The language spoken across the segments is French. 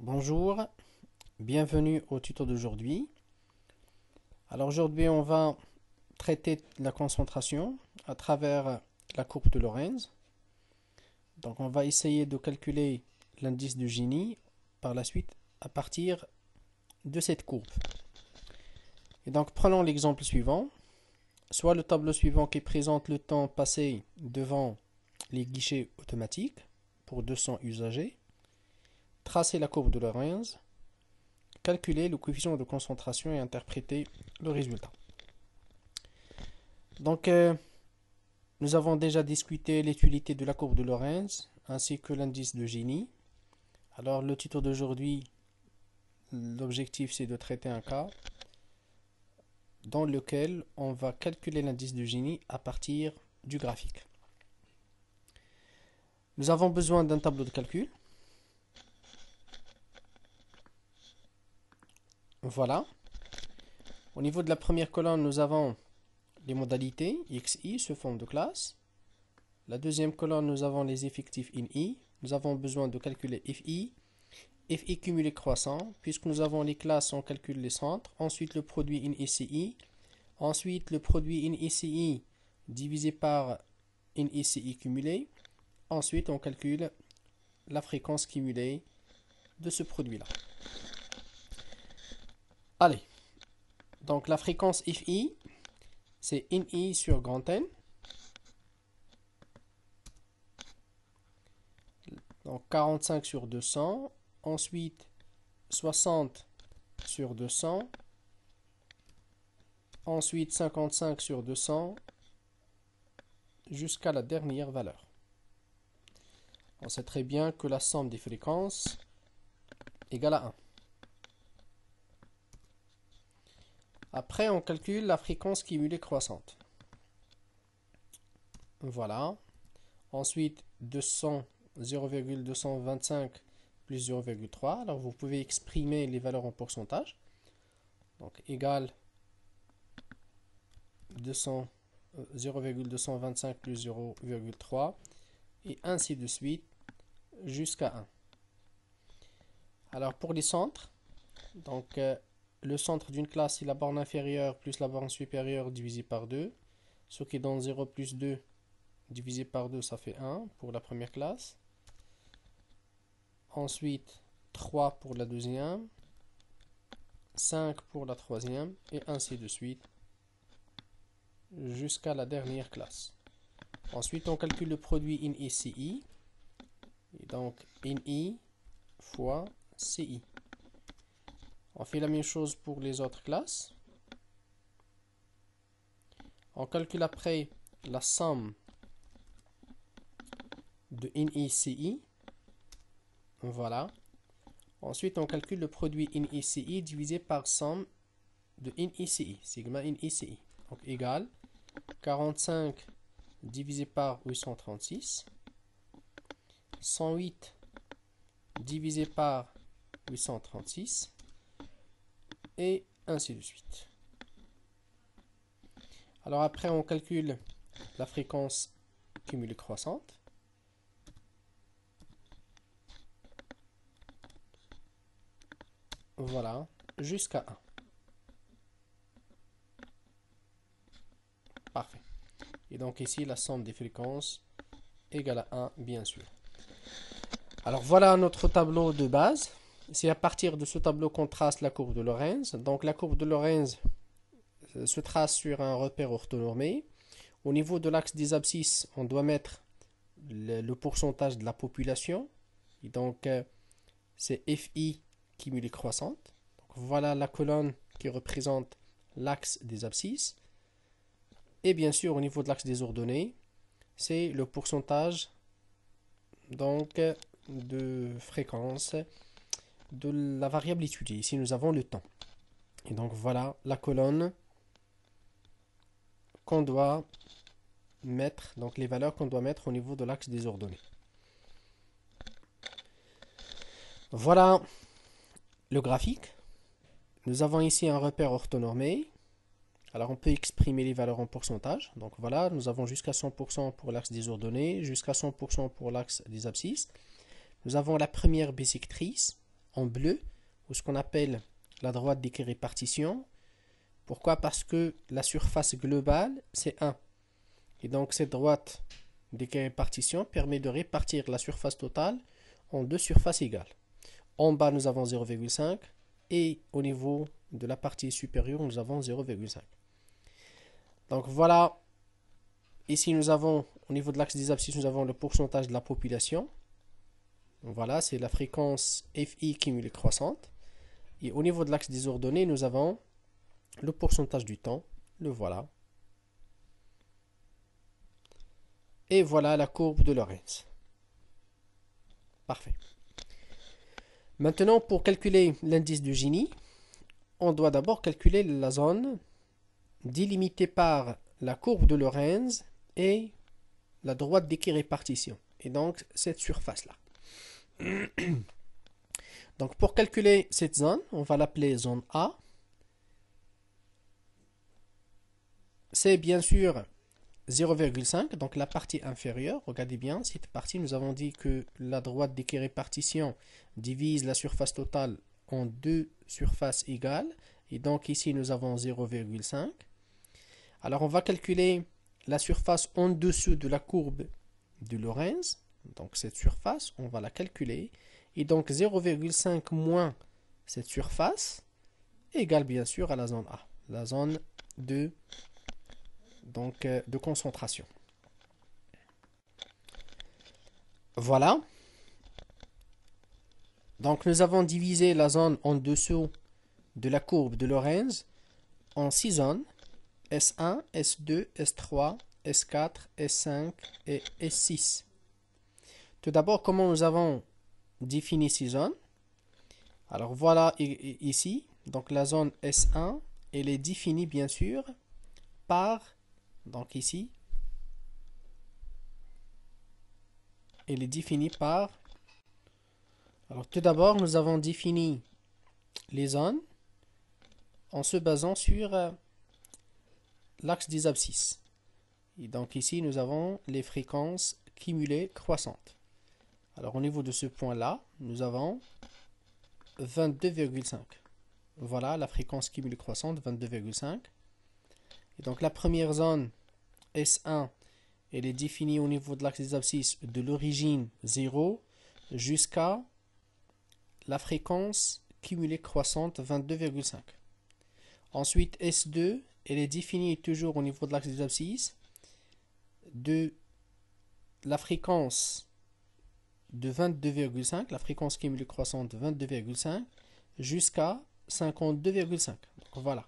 Bonjour, bienvenue au tuto d'aujourd'hui. Alors aujourd'hui on va traiter la concentration à travers la courbe de Lorenz. Donc on va essayer de calculer l'indice de Gini par la suite à partir de cette courbe. Et donc prenons l'exemple suivant, soit le tableau suivant qui présente le temps passé devant les guichets automatiques pour 200 usagers. Tracer la courbe de Lorenz, calculer le coefficient de concentration et interpréter le résultat. Donc, nous avons déjà discuté l'utilité de la courbe de Lorenz ainsi que l'indice de Gini. Alors, le tuto d'aujourd'hui, l'objectif c'est de traiter un cas dans lequel on va calculer l'indice de Gini à partir du graphique. Nous avons besoin d'un tableau de calcul. Voilà. Au niveau de la première colonne, nous avons les modalités x, y sous forme de classe. La deuxième colonne, nous avons les effectifs in i. Nous avons besoin de calculer fi. Fi cumulé croissant. Puisque nous avons les classes, on calcule les centres. Ensuite, le produit in ici. Ensuite, le produit in ici divisé par in ici cumulé. Ensuite, on calcule la fréquence cumulée de ce produit-là. Allez, donc la fréquence fi, c'est in i sur grand N. Donc 45 sur 200. Ensuite, 60 sur 200. Ensuite, 55 sur 200 jusqu'à la dernière valeur. On sait très bien que la somme des fréquences égale à 1. Après, on calcule la fréquence cumulée croissante. Voilà. Ensuite, 200, 0,225 plus 0,3. Alors, vous pouvez exprimer les valeurs en pourcentage. Donc, égal 0,225 plus 0,3 et ainsi de suite jusqu'à 1. Alors, pour les centres, donc le centre d'une classe, c'est la borne inférieure plus la borne supérieure divisé par 2. Ce qui donne 0 plus 2 divisé par 2, ça fait 1 pour la première classe. Ensuite, 3 pour la deuxième, 5 pour la troisième, et ainsi de suite jusqu'à la dernière classe. Ensuite, on calcule le produit in i ci. Et donc, in i fois ci. On fait la même chose pour les autres classes. On calcule après la somme de in i ci. Voilà. Ensuite, on calcule le produit in i ci divisé par somme de in i ci, sigma in i ci. Donc, égal 45 divisé par 836. 108 divisé par 836. Et ainsi de suite. Alors après, on calcule la fréquence cumulée croissante. Voilà, jusqu'à 1. Parfait. Et donc ici, la somme des fréquences égale à 1, bien sûr. Alors voilà notre tableau de base. C'est à partir de ce tableau qu'on trace la courbe de Lorenz. Donc la courbe de Lorenz se trace sur un repère orthonormé. Au niveau de l'axe des abscisses, on doit mettre le pourcentage de la population. Et donc c'est FI cumulée croissante. Donc, voilà la colonne qui représente l'axe des abscisses. Et bien sûr, au niveau de l'axe des ordonnées, c'est le pourcentage donc de fréquence de la variable étudiée. Ici, nous avons le temps. Et donc, voilà la colonne qu'on doit mettre, donc les valeurs qu'on doit mettre au niveau de l'axe des ordonnées. Voilà le graphique. Nous avons ici un repère orthonormé. Alors, on peut exprimer les valeurs en pourcentage. Donc, voilà, nous avons jusqu'à 100% pour l'axe des ordonnées, jusqu'à 100% pour l'axe des abscisses. Nous avons la première bissectrice en bleu, ou ce qu'on appelle la droite d'équirépartition. Pourquoi? Parce que la surface globale, c'est 1. Et donc cette droite d'équirépartition permet de répartir la surface totale en deux surfaces égales. En bas, nous avons 0,5 et au niveau de la partie supérieure, nous avons 0,5. Donc voilà, ici nous avons, au niveau de l'axe des abscisses, nous avons le pourcentage de la population. Voilà, c'est la fréquence FI cumulée croissante. Et au niveau de l'axe des ordonnées, nous avons le pourcentage du temps. Le voilà. Et voilà la courbe de Lorentz. Parfait. Maintenant, pour calculer l'indice de Gini, on doit d'abord calculer la zone délimitée par la courbe de Lorentz et la droite d'équirépartition. Et donc, cette surface-là. Donc, pour calculer cette zone, on va l'appeler zone A. C'est bien sûr 0,5, donc la partie inférieure. Regardez bien, cette partie, nous avons dit que la droite d'équirépartition divise la surface totale en deux surfaces égales. Et donc ici, nous avons 0,5. Alors, on va calculer la surface en dessous de la courbe de Lorentz. Donc, cette surface, on va la calculer. Et donc, 0,5 moins cette surface égale bien sûr à la zone A, la zone de concentration. Voilà. Donc, nous avons divisé la zone en dessous de la courbe de Lorentz en 6 zones. S1, S2, S3, S4, S5 et S6. Tout d'abord, comment nous avons défini ces zones? Alors, voilà ici. Donc, la zone S1, elle est définie bien sûr par, donc ici, elle est définie par, alors tout d'abord, nous avons défini les zones en se basant sur l'axe des abscisses. Et donc ici, nous avons les fréquences cumulées croissantes. Alors au niveau de ce point-là, nous avons 22,5. Voilà la fréquence cumulée croissante, 22,5. Et donc la première zone, S1, elle est définie au niveau de l'axe des abscisses de l'origine 0 jusqu'à la fréquence cumulée croissante 22,5. Ensuite, S2, elle est définie toujours au niveau de l'axe des abscisses de la fréquence de 22,5, la fréquence cumulée croissante 22,5 jusqu'à 52,5. Donc voilà.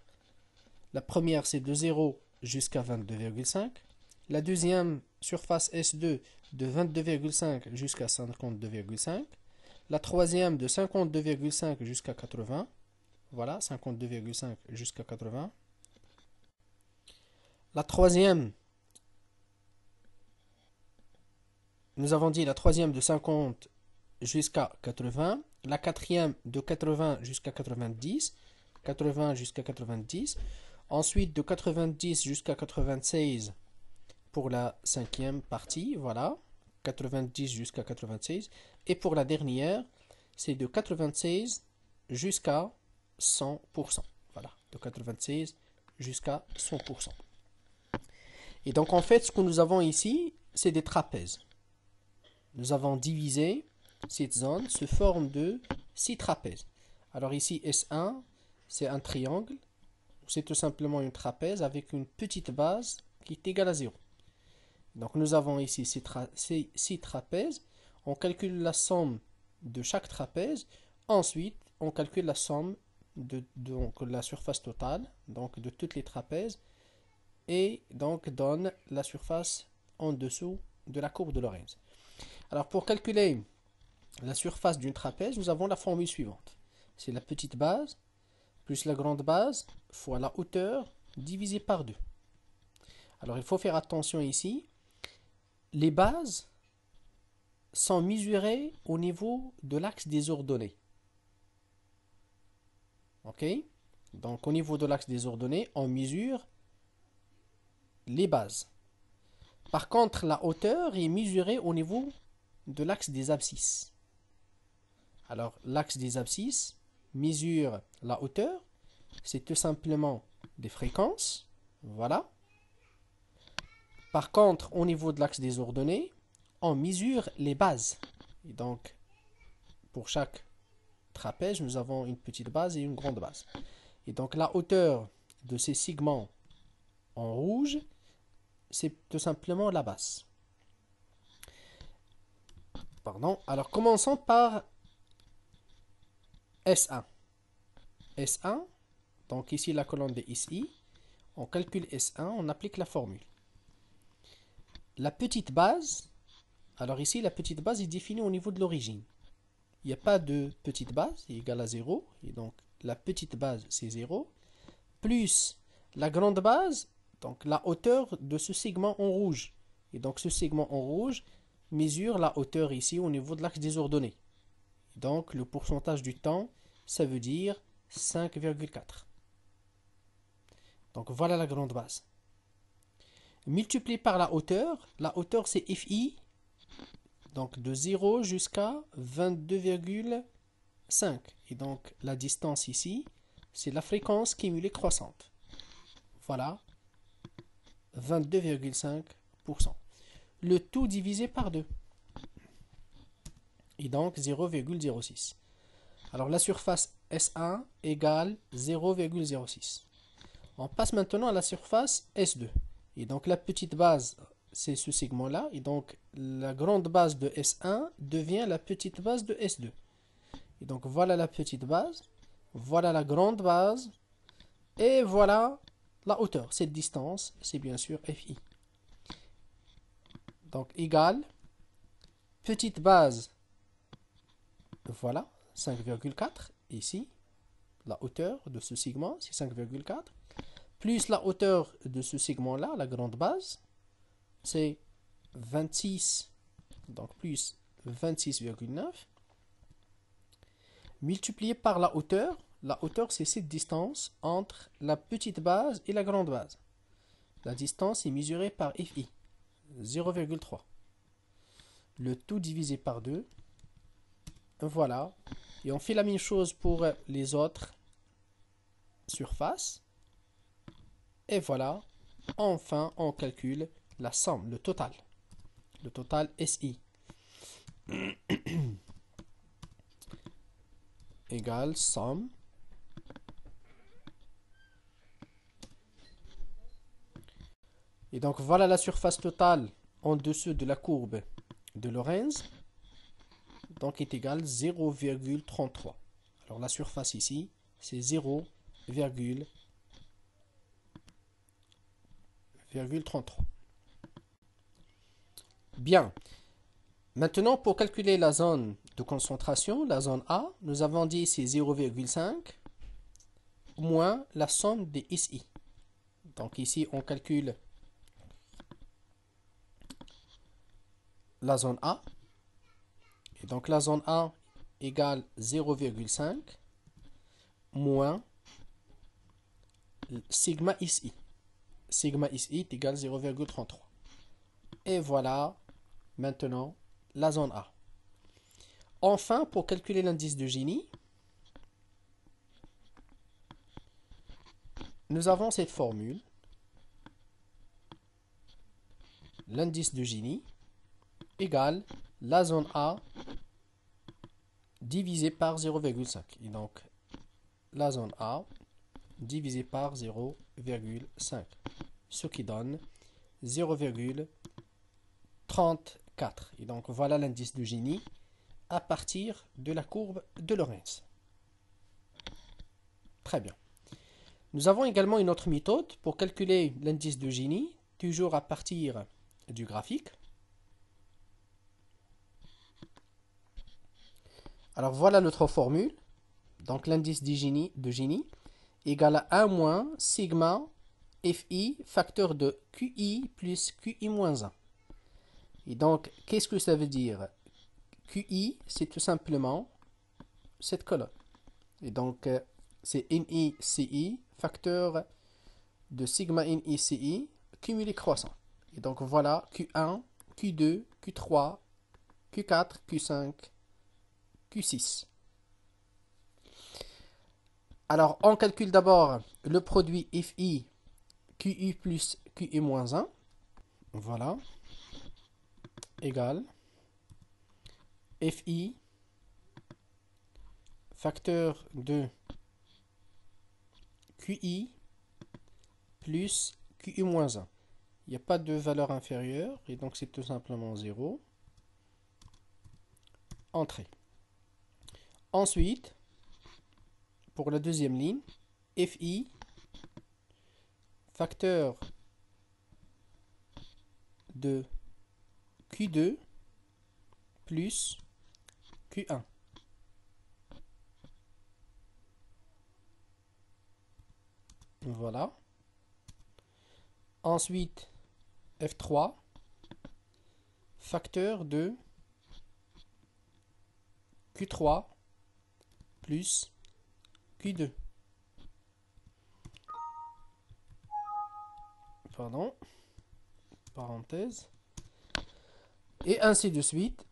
La première, c'est de 0 jusqu'à 22,5. La deuxième surface S2 de 22,5 jusqu'à 52,5. La troisième de 52,5 jusqu'à 80. Voilà, 52,5 jusqu'à 80. La troisième, nous avons dit la troisième de 50 jusqu'à 80. La quatrième de 80 jusqu'à 90. 80 jusqu'à 90. Ensuite, de 90 jusqu'à 96 pour la cinquième partie. Voilà, 90 jusqu'à 96. Et pour la dernière, c'est de 96 jusqu'à 100%. Voilà, de 96 jusqu'à 100%. Et donc, en fait, ce que nous avons ici, c'est des trapèzes. Nous avons divisé cette zone sous forme de 6 trapèzes. Alors ici, S1, c'est un triangle. C'est tout simplement une trapèze avec une petite base qui est égale à 0. Donc nous avons ici ces 6 trapèzes. On calcule la somme de chaque trapèze. Ensuite, on calcule la somme de la surface totale, donc de toutes les trapèzes, et donc donne la surface en dessous de la courbe de Lorentz. Alors pour calculer la surface d'une trapèze, nous avons la formule suivante. C'est la petite base plus la grande base fois la hauteur divisé par 2. Alors il faut faire attention ici. Les bases sont mesurées au niveau de l'axe des ordonnées. Ok? Donc au niveau de l'axe des ordonnées, on mesure les bases. Par contre, la hauteur est mesurée au niveau de l'axe des abscisses. Alors, l'axe des abscisses mesure la hauteur. C'est tout simplement des fréquences. Voilà. Par contre, au niveau de l'axe des ordonnées, on mesure les bases. Et donc, pour chaque trapèze, nous avons une petite base et une grande base. Et donc, la hauteur de ces segments en rouge, c'est tout simplement la base. Pardon. Alors, commençons par S1. S1, donc ici la colonne de SI, on calcule S1, on applique la formule. La petite base, alors ici la petite base est définie au niveau de l'origine. Il n'y a pas de petite base, c'est égal à 0, et donc la petite base c'est 0, plus la grande base, donc la hauteur de ce segment en rouge. Et donc ce segment en rouge mesure la hauteur ici au niveau de l'axe des ordonnées. Donc le pourcentage du temps, ça veut dire 5,4. Donc voilà la grande base. Multiplié par la hauteur c'est FI, donc de 0 jusqu'à 22,5. Et donc la distance ici, c'est la fréquence cumulée croissante. Voilà, 22,5%. Le tout divisé par 2. Et donc 0,06. Alors la surface S1 égale 0,06. On passe maintenant à la surface S2. Et donc la petite base, c'est ce segment-là. Et donc la grande base de S1 devient la petite base de S2. Et donc voilà la petite base. Voilà la grande base. Et voilà la hauteur. Cette distance, c'est bien sûr FI. Donc égale petite base. Voilà, 5,4. Ici, la hauteur de ce segment, c'est 5,4. Plus la hauteur de ce segment-là, la grande base, c'est 26. Donc plus 26,9. Multiplié par la hauteur c'est cette distance entre la petite base et la grande base. La distance est mesurée par FI, 0,3. Le tout divisé par 2. Voilà. Et on fait la même chose pour les autres surfaces. Et voilà. Enfin, on calcule la somme, le total. Le total SI. Égale somme. Et donc voilà la surface totale en dessous de la courbe de Lorenz. Donc est égale 0,33. Alors la surface ici, c'est 0,33. Bien. Maintenant, pour calculer la zone de concentration, la zone A, nous avons dit c'est 0,5 moins la somme des SI. Donc ici, on calcule la zone A. Et donc la zone A égale 0,5 moins sigma SI. Sigma SI est égal à 0,33. Et voilà maintenant la zone A. Enfin, pour calculer l'indice de Gini, nous avons cette formule. L'indice de Gini égale la zone A divisé par 0,5. Et donc, la zone A divisé par 0,5. Ce qui donne 0,34. Et donc, voilà l'indice de Gini à partir de la courbe de Lorenz. Très bien. Nous avons également une autre méthode pour calculer l'indice de Gini, toujours à partir du graphique. Alors voilà notre formule. Donc l'indice de Gini égale à 1 moins sigma Fi facteur de QI plus QI moins 1. Et donc, qu'est-ce que ça veut dire? QI, c'est tout simplement cette colonne. Et donc, c'est NICI, facteur de sigma NICI, cumulé croissant. Et donc, voilà Q1, Q2, Q3, Q4, Q5, Q6. Alors, on calcule d'abord le produit FI, QI plus QI moins 1. Voilà. Égal FI, facteur de QI plus QI moins 1. Il n'y a pas de valeur inférieure et donc c'est tout simplement 0. Entrée. Ensuite, pour la deuxième ligne, FI, facteur de Q2 plus Q1. Voilà. Ensuite, F3, facteur de Q3 plus Q2. Pardon. Parenthèse. Et ainsi de suite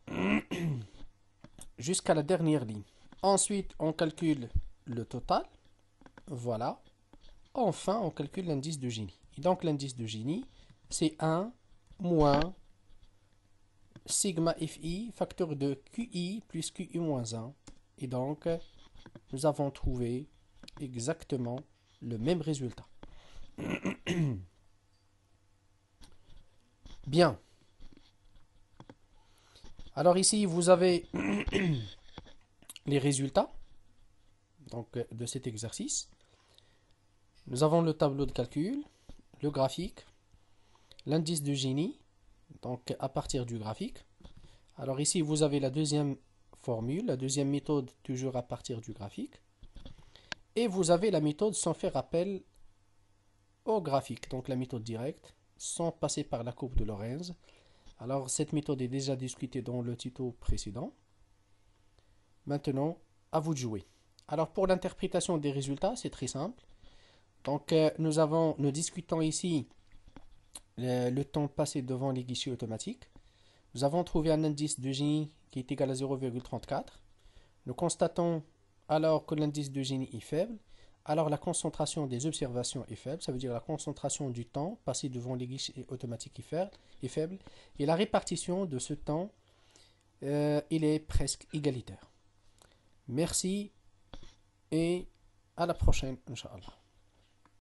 jusqu'à la dernière ligne. Ensuite, on calcule le total. Voilà. Enfin, on calcule l'indice de Gini. Et donc, l'indice de Gini, c'est 1 moins sigma FI, facteur de QI plus QI moins 1. Et donc, nous avons trouvé exactement le même résultat. Bien. Alors ici, vous avez les résultats donc, de cet exercice. Nous avons le tableau de calcul, le graphique, l'indice de Gini, donc à partir du graphique. Alors ici, vous avez la deuxième formule, la deuxième méthode toujours à partir du graphique. Et vous avez la méthode sans faire appel au graphique, donc la méthode directe, sans passer par la courbe de Lorenz. Alors cette méthode est déjà discutée dans le tuto précédent. Maintenant, à vous de jouer. Alors pour l'interprétation des résultats, c'est très simple. Donc nous discutons ici le temps passé devant les guichets automatiques. Nous avons trouvé un indice de Gini qui est égal à 0,34. Nous constatons alors que l'indice de Gini est faible. Alors la concentration des observations est faible, ça veut dire la concentration du temps passé devant les guichets automatiques est faible. Et la répartition de ce temps, il est presque égalitaire. Merci et à la prochaine, Inch'Allah.